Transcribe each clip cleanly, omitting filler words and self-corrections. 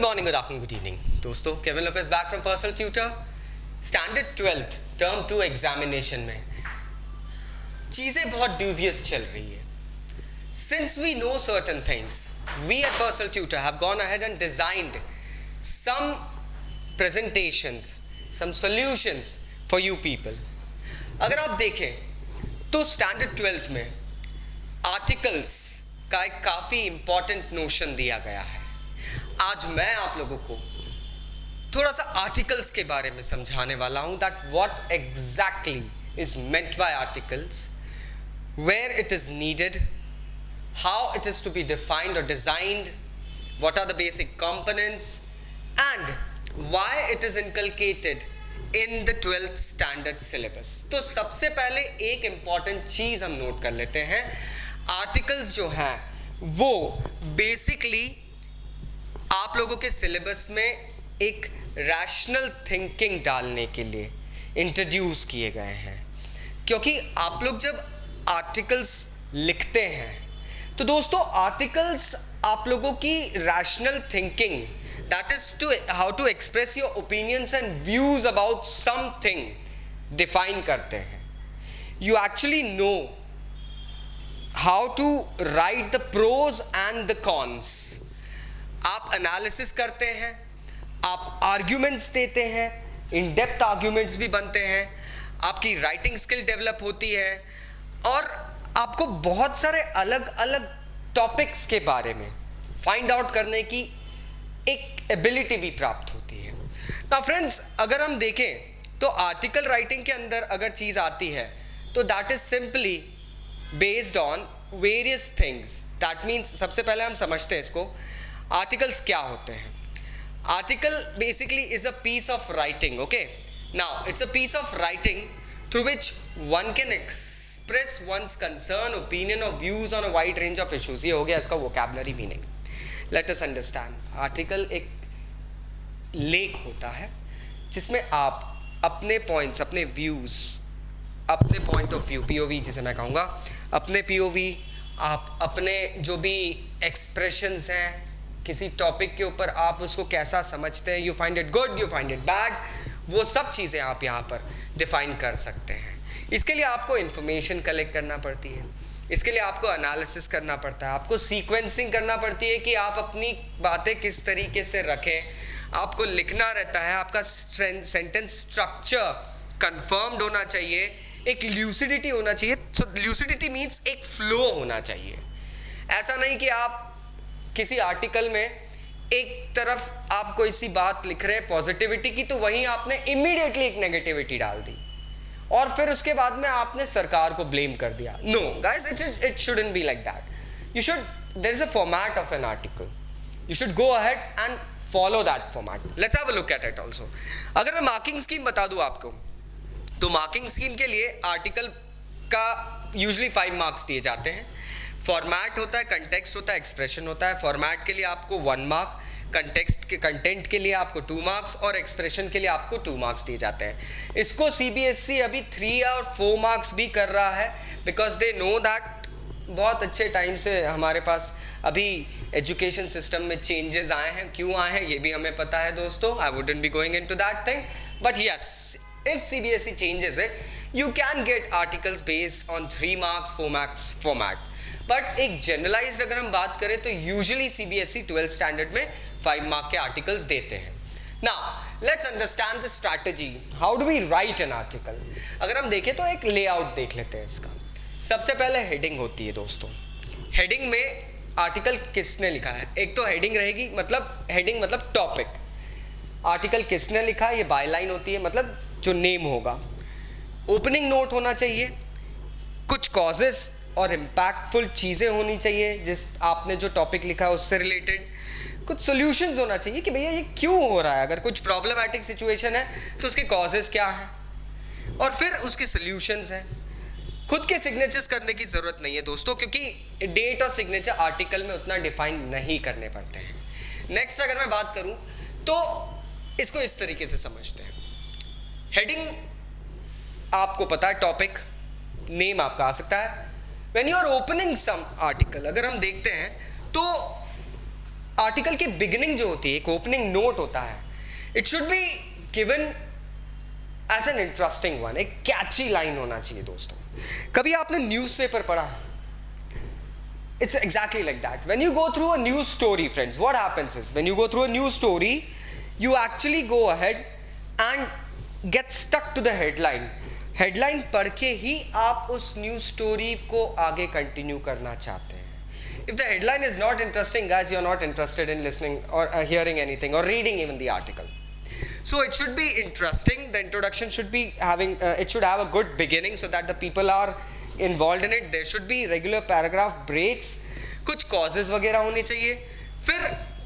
morning, good afternoon, good evening. दोस्तों, Kevin Lopez back from personal tutor. Standard 12th term 2 examination में चीज़ें बहुत dubious चल रही है. Since we know certain things, we at Personal Tutor have gone ahead and designed some presentations, some solutions for you people. अगर आप देखें तो स्टैंडर्ड 12th में आर्टिकल्स का एक काफ़ी इम्पॉर्टेंट नोशन दिया गया है. आज मैं आप लोगों को थोड़ा सा आर्टिकल्स के बारे में समझाने वाला हूँ, that what exactly is meant by articles, where it is needed, how it is to be defined or designed, what are the basic components, and why it is inculcated in the 12th standard syllabus. तो सबसे पहले एक important चीज़ हम note कर लेते हैं. Articles जो हैं वो बेसिकली आप लोगों के सिलेबस में एक रैशनल थिंकिंग डालने के लिए इंट्रोड्यूस किए गए हैं. क्योंकि आप लोग जब आर्टिकल्स लिखते हैं तो दोस्तों आर्टिकल्स आप लोगों की rational thinking, that is to how to express your opinions and views about something define करते हैं. You actually know how to write the pros and the cons. आप एनालिसिस करते हैं, आप आर्ग्यूमेंट्स देते हैं, इन डेप्थ आर्ग्यूमेंट्स भी बनते हैं, आपकी राइटिंग स्किल डेवलप होती है और आपको बहुत सारे अलग अलग टॉपिक्स के बारे में फाइंड आउट करने की एक एबिलिटी भी प्राप्त होती है. ना फ्रेंड्स, अगर हम देखें तो आर्टिकल राइटिंग के अंदर अगर चीज़ आती है तो that is simply based on various things. That means सबसे पहले हम समझते हैं इसको, आर्टिकल्स क्या होते हैं. Article basically is a piece of writing. Okay, now it's a piece of writing through which one can express one's concern, opinion or views on a wide range of issues. ये हो गया इसका vocabulary meaning. Let us understand. Article एक लेख होता है जिसमें आप अपने पॉइंट्स, अपने व्यूज़, अपने पॉइंट ऑफ व्यू, POV जिसे मैं कहूँगा, अपने POV, आप अपने जो भी एक्सप्रेशंस हैं किसी टॉपिक के ऊपर, आप उसको कैसा समझते हैं, you find it good, you find it bad, वो सब चीज़ें आप यहाँ पर डिफाइन कर सकते हैं. इसके लिए आपको इन्फॉर्मेशन कलेक्ट करना पड़ती है, इसके लिए आपको एनालिसिस करना पड़ता है, आपको सीक्वेंसिंग करना पड़ती है कि आप अपनी बातें किस तरीके से रखें, आपको लिखना रहता है, आपका सेंटेंस स्ट्रक्चर कंफर्म्ड होना चाहिए, एक ल्यूसिडिटी होना चाहिए. सो ल्यूसिडिटी मीन्स एक फ्लो होना चाहिए. ऐसा नहीं कि आप किसी आर्टिकल में एक तरफ आप कोई सी बात लिख रहे हैं पॉजिटिविटी की, तो वहीं आपने इमीडिएटली एक नेगेटिविटी डाल दी और फिर उसके बाद में आपने सरकार को ब्लेम कर दिया. No guys, it shouldn't be like that. You should, there is a format of an article, you should go ahead and follow that format. Let's have a look at it also. अगर मैं marking scheme बता दूं आपको, तो marking scheme के लिए article का usually 5 marks दिए जाते हैं. फॉर्मेट होता है, कंटेक्स्ट होता है, एक्सप्रेशन होता है. फॉर्मेट के लिए आपको 1 मार्क, कंटेक्स्ट के कंटेंट के लिए आपको 2 मार्क्स और एक्सप्रेशन के लिए आपको 2 मार्क्स दिए जाते हैं. इसको CBSE अभी 3 और 4 मार्क्स भी कर रहा है, बिकॉज दे नो दैट बहुत अच्छे टाइम से हमारे पास अभी एजुकेशन सिस्टम में चेंजेस आए हैं. क्यों आए हैं ये भी हमें पता है दोस्तों. I wouldn't be going into that thing, but yes, if CBSE changes it, you can get articles based on 3 marks, 4 marks format. But एक जनरलाइज अगर हम बात करें तो यूजुअली CBSE 12th स्टैंडर्ड में 5 मार्क के आर्टिकल्स देते हैं. Now let's understand the strategy, how do we write an article. अगर हम देखें तो एक लेआउट देख लेते हैं इसका. सबसे पहले हेडिंग होती है दोस्तों. हेडिंग में आर्टिकल किसने लिखा है, एक तो हेडिंग रहेगी, मतलब हेडिंग मतलब टॉपिक. आर्टिकल किसने लिखा है, ये बायलाइन होती है, मतलब जो नेम होगा. ओपनिंग नोट होना चाहिए, कुछ कॉजेस और इम्पैक्टफुल चीज़ें होनी चाहिए जिस आपने जो टॉपिक लिखा है उससे रिलेटेड. कुछ सॉल्यूशंस होना चाहिए कि भैया ये क्यों हो रहा है, अगर कुछ प्रॉब्लमैटिक सिचुएशन है तो उसके कॉजेस क्या हैं और फिर उसके सॉल्यूशंस हैं. खुद के सिग्नेचर्स करने की ज़रूरत नहीं है दोस्तों, क्योंकि डेट और सिग्नेचर आर्टिकल में उतना डिफाइन नहीं करने पड़ते हैं. नेक्स्ट अगर मैं बात करूँ तो इसको इस तरीके से समझते हैं. हेडिंग आपको पता है, टॉपिक, नेम आपका आ सकता है. When you are opening some article, अगर हम देखते हैं तो आर्टिकल की बिगिनिंग जो होती है, एक ओपनिंग नोट होता है, it should be given as an interesting one, एक कैची लाइन होना चाहिए दोस्तों. कभी आपने न्यूज़पेपर पढ़ा? It's exactly like that. When you go through a news story, friends, what happens is, when you go through a news story, you actually go ahead and get stuck to the headline. Headline पढ़ के ही आप उस news story को आगे continue करना चाहते हैं. If the headline is not interesting, guys, you're not interested in listening or hearing anything or reading even the article. So it should be interesting. The introduction should be having, it should have a good beginning so that the people are involved in it. There should be regular paragraph breaks, कुछ causes वगैरह होनी चाहिए. फिर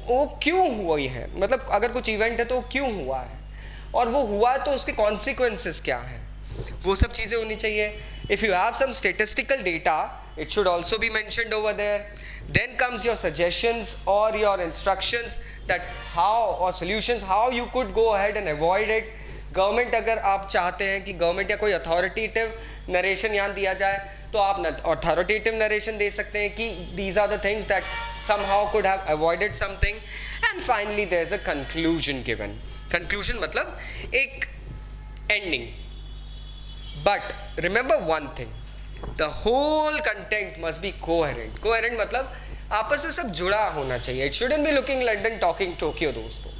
वो क्यों हुई है, मतलब अगर कुछ इवेंट है तो क्यों हुआ है, और वो हुआ है तो उसके consequences क्या हैं, वो सब चीज़ें होनी चाहिए. If you have some statistical data, it should also be mentioned over there. Then comes your suggestions or your instructions that how, or solutions how you could go ahead and avoid it. Government, अगर आप चाहते हैं कि government या कोई authoritative narration यहाँ दिया जाए तो आप अथॉरिटेटिव नरेशन दे सकते हैं कि these are the things that somehow could have avoided something. And finally there is a conclusion given. Conclusion मतलब एक ending. But remember one thing, the whole content must be coherent. Coherent मतलब आपस में सब जुड़ा होना चाहिए. It shouldn't be looking London talking Tokyo दोस्तों.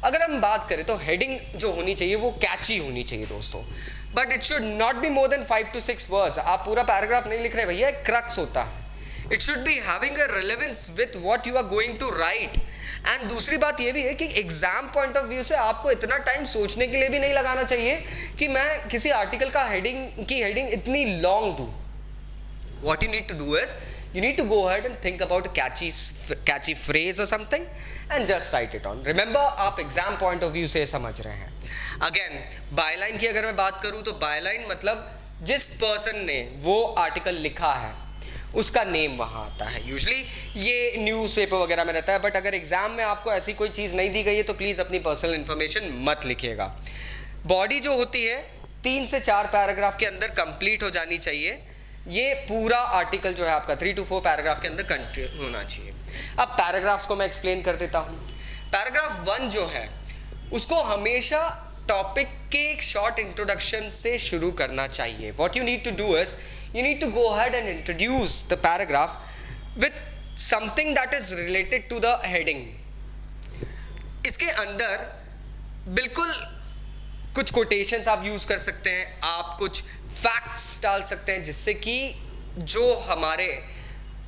अगर हम बात करें तो हेडिंग जो होनी चाहिए वो कैची होनी चाहिए दोस्तों, but it should not be more than 5 to 6 words. आप पूरा पैराग्राफ नहीं लिख रहे भैया, एक क्रक्स होता है. It should be having a relevance with what you are going to write. And दूसरी बात ये भी है कि एग्जाम पॉइंट ऑफ व्यू से आपको इतना टाइम सोचने के लिए भी नहीं लगाना चाहिए कि मैं किसी आर्टिकल का हेडिंग इतनी लॉन्ग दूं. What you need to do is, you need to go ahead and think about a catchy phrase or something and just write it on. Remember, आप exam point of view से समझ रहे हैं. Again, byline की अगर मैं बात करूँ तो byline मतलब जिस person ने वो article लिखा है उसका नेम वहाँ आता है. यूजली ये न्यूज़पेपर वगैरह में रहता है, बट अगर एग्जाम में आपको ऐसी कोई चीज़ नहीं दी गई है तो प्लीज़ अपनी पर्सनल इन्फॉर्मेशन मत लिखिएगा. बॉडी जो होती है 3 से 4 पैराग्राफ के अंदर कंप्लीट हो जानी चाहिए. ये पूरा आर्टिकल जो है आपका 3 to 4 पैराग्राफ के अंदर कंटिन्यू होना चाहिए. अब पैराग्राफ्स को मैं एक्सप्लेन कर देता हूँ. पैराग्राफ 1 जो है उसको हमेशा टॉपिक के एक शॉर्ट इंट्रोडक्शन से शुरू करना चाहिए. What you need to do is, you need to go ahead and introduce the paragraph with something that is related to the heading. इसके अंदर बिल्कुल कुछ quotations आप यूज कर सकते हैं, आप कुछ facts डाल सकते हैं जिससे कि जो हमारे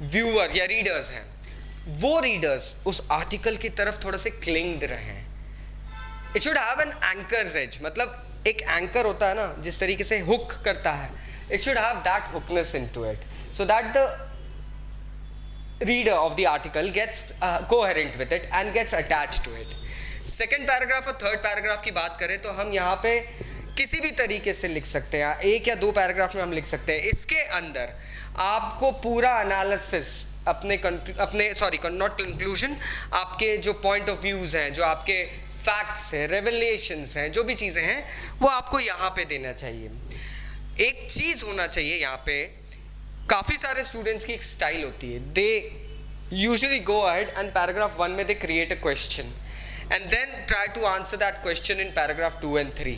व्यूअर या रीडर्स हैं वो रीडर्स उस आर्टिकल की तरफ थोड़ा से क्लिंग्ड रहें. It should have an anchor's edge, मतलब एक एंकर होता है ना जिस तरीके से हुक करता है, it should have that hookness into it so that the reader of the article gets coherent with it and gets attached to it. Second paragraph और थर्ड पैराग्राफ की बात करें तो हम यहाँ पे किसी भी तरीके से लिख सकते हैं, 1 या 2 पैराग्राफ में हम लिख सकते हैं. इसके अंदर आपको पूरा एनालिसिस नॉट कंक्लूजन, आपके जो पॉइंट ऑफ व्यूज हैं, जो आपके फैक्ट्स हैं, रेवलेशंस हैं, जो भी चीज़ें हैं वो आपको यहाँ पे देना चाहिए. एक चीज़ होना चाहिए यहाँ पे, काफ़ी सारे स्टूडेंट्स की एक स्टाइल होती है, they usually go ahead and paragraph 1 में they create a question and then try to answer that question in paragraph 2 and 3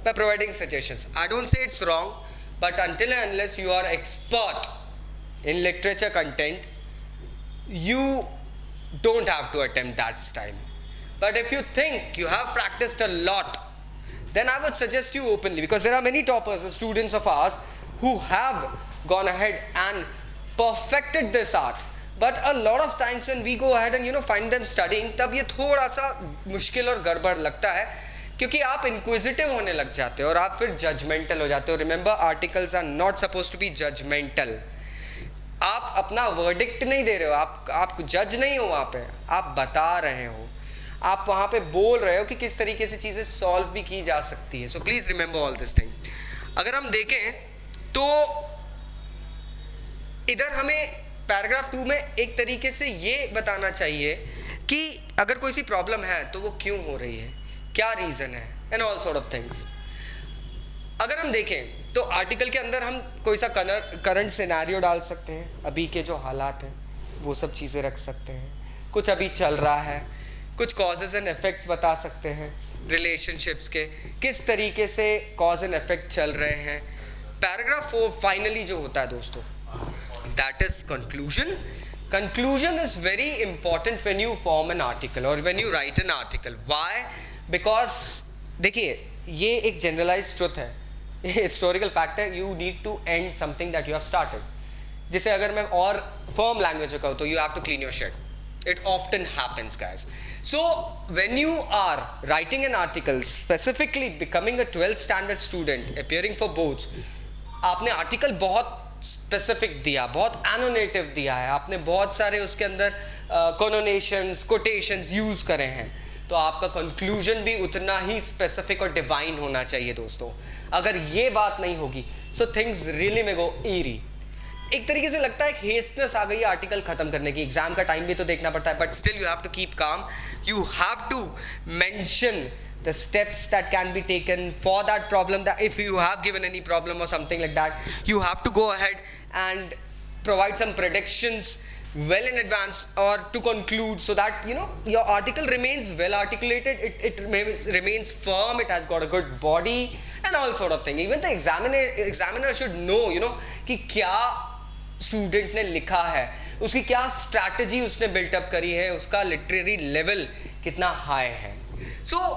by providing suggestions. I don't say it's wrong, but until and unless you are expert in literature content, you don't have to attempt that style. But if you think you have practiced a lot, then I would suggest you openly, because there are many toppers, students of ours, who have gone ahead and perfected this art. But a lot of times when we go ahead and find them studying, तब ये थोड़ा सा मुश्किल और गड़बड़ लगता है क्योंकि आप इंक्विजिटिव होने लग जाते हो और आप फिर जजमेंटल हो जाते हो. Remember, articles are not suppose to be judgmental. आप अपना वर्डिक्ट नहीं दे रहे हो, आप जज नहीं हो वहाँ पे, आप बता रहे हो, आप वहाँ पे बोल रहे हो कि किस तरीके से चीज़ें सॉल्व भी की जा सकती है. So please remember all this thing. अगर हम देखें तो इधर हमें पैराग्राफ 2 में एक तरीके से ये बताना चाहिए कि अगर कोई सी प्रॉब्लम है तो वो क्यों हो रही है, क्या रीज़न है, and all sort of things. अगर हम देखें तो आर्टिकल के अंदर हम कोई सा करंट सिनेरियो डाल सकते हैं, अभी के जो हालात हैं वो सब चीज़ें रख सकते हैं. कुछ अभी चल रहा है, कुछ कॉजेज एंड इफेक्ट्स बता सकते हैं रिलेशनशिप्स के, किस तरीके से कॉज एंड इफेक्ट चल रहे हैं। पैराग्राफ 4 फाइनली जो होता है दोस्तों, that is conclusion. Conclusion is very important when you form an article or when you write an article. Why? Because देखिए ये एक generalized truth है, historical fact है, you need to end something that you have started. जिसे अगर मैं और firm language में कहूँ तो you have to clean your shed. It often happens, guys. So when you are writing an article, specifically becoming a 12th standard student, appearing for boards, आपने article बहुत specific दिया, बहुत एनोनेटिव दिया है, आपने बहुत सारे उसके अंदर कोनोनेशंस, कोटेशंस यूज़ करे हैं, तो आपका कंक्लूजन भी उतना ही स्पेसिफिक और डिवाइन होना चाहिए दोस्तों। अगर ये बात नहीं होगी सो थिंग्स रियली में गो ईरी। एक तरीके से लगता है हेस्टनेस आ गई है आर्टिकल खत्म करने की, एग्जाम का टाइम भी तो देखना पड़ता है, but still you have to keep calm, you have to mention the steps that can be taken for that problem, that if you have given any problem or something like that, you have to go ahead and provide some predictions well in advance or to conclude, so that you know your article remains well articulated, it remains firm, it has got a good body and all sort of thing. Even the examiner should know, you know, कि क्या student ने लिखा है, उसकी क्या strategy उसने built up करी है, उसका literary level कितना high है। So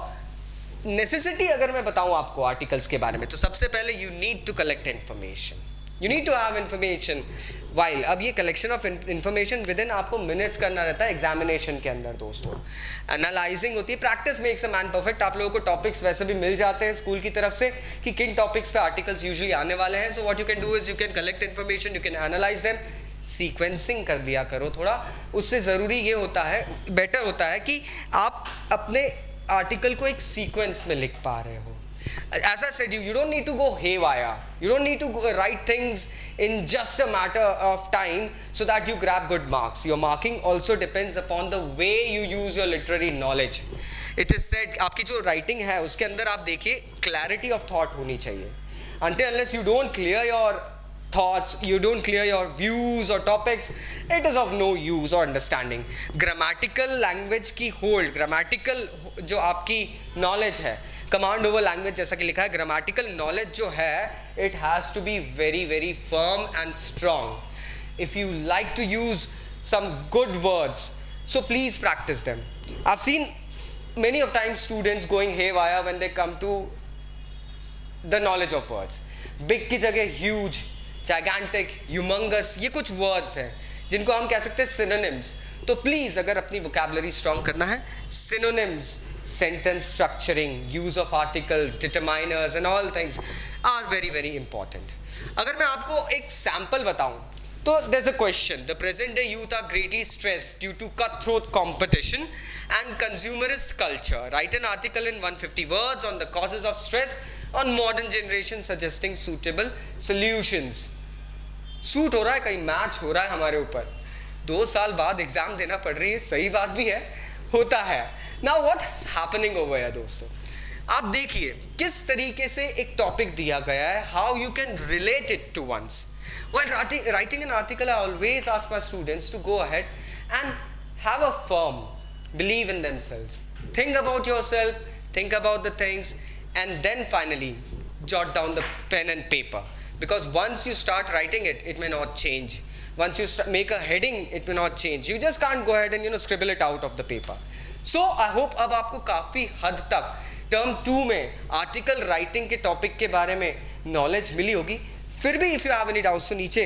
नेसेसिटी अगर मैं बताऊं आपको आर्टिकल्स के बारे में, तो सबसे पहले you need to collect information, you need to have information while. अब ये collection of information within आपको मिनट्स करना रहता है एग्जामिनेशन के अंदर दोस्तों। एनालाइजिंग होती है, practice makes a man perfect. आप लोगों को टॉपिक्स वैसे भी मिल जाते हैं स्कूल की तरफ से कि किन टॉपिक्स पे आर्टिकल्स यूजुअली आने वाले हैं। So what you can do is you can collect information, you can analyse them, sequencing कर दिया करो थोड़ा। उससे ज़रूरी ये होता है, बेटर होता है कि आप अपने आर्टिकल को एक सीक्वेंस में लिख पा रहे हो। As I said, you don't need to go haywire. You don't need to write things in just a matter of time so that you grab good marks. Your marking also depends upon the way you use your literary knowledge. It is said, आपकी जो writing है उसके अंदर आप देखिए clarity of thought होनी चाहिए. Until unless you don't clear your thoughts, you don't clear your views or topics, it is of no use or understanding. Grammatical language की hold, grammatical जो आपकी knowledge है, command over language जैसा कि लिखा है, grammatical knowledge जो है, it has to be very very firm and strong. If you like to use some good words, so please practice them. I've seen many of times students going haywire when they come to the knowledge of words. Big की जगह huge, gigantic, humongous, ये कुछ words हैं जिनको हम कह सकते हैं synonyms. तो प्लीज़ अगर अपनी vocabulary strong करना है, synonyms, sentence structuring, use of articles, determiners and all things are very very important. अगर मैं आपको एक sample बताऊं तो there's a question. The present day youth are greatly stressed due to cutthroat competition and consumerist culture. Write an article in 150 words on the causes of stress on modern generation suggesting suitable solutions. Suit हो रहा है, कहीं match हो रहा है हमारे ऊपर, 2 साल बाद एग्जाम देना पड़ रही है, सही बात भी है, होता है। Now what's happening over here दोस्तों, आप देखिए किस तरीके से एक टॉपिक दिया गया है, how you can relate it to ones. While writing an article, I always ask my students to go ahead and have a firm belief in themselves. Think about yourself, think about the things, and then finally jot down the pen and paper. Because once you start writing it, it may not change. Once you make a heading, it may not change. You just can't go ahead and scribble it out of the paper. So I hope अब आपको काफ़ी हद तक term 2 में article writing के topic के बारे में नॉलेज मिली होगी। फिर भी if you have any doubts तो नीचे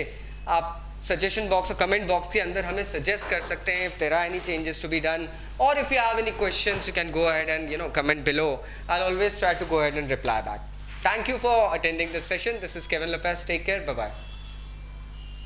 आप सजेशन बॉक्स और कमेंट बॉक्स के अंदर हमें सजेस्ट कर सकते हैं if there are any changes to be done, or if you have any questions you can go ahead and comment below. I'll always try to go ahead and reply back. Thank you for attending this session. This is Kevin Lopez. Take care. Bye bye.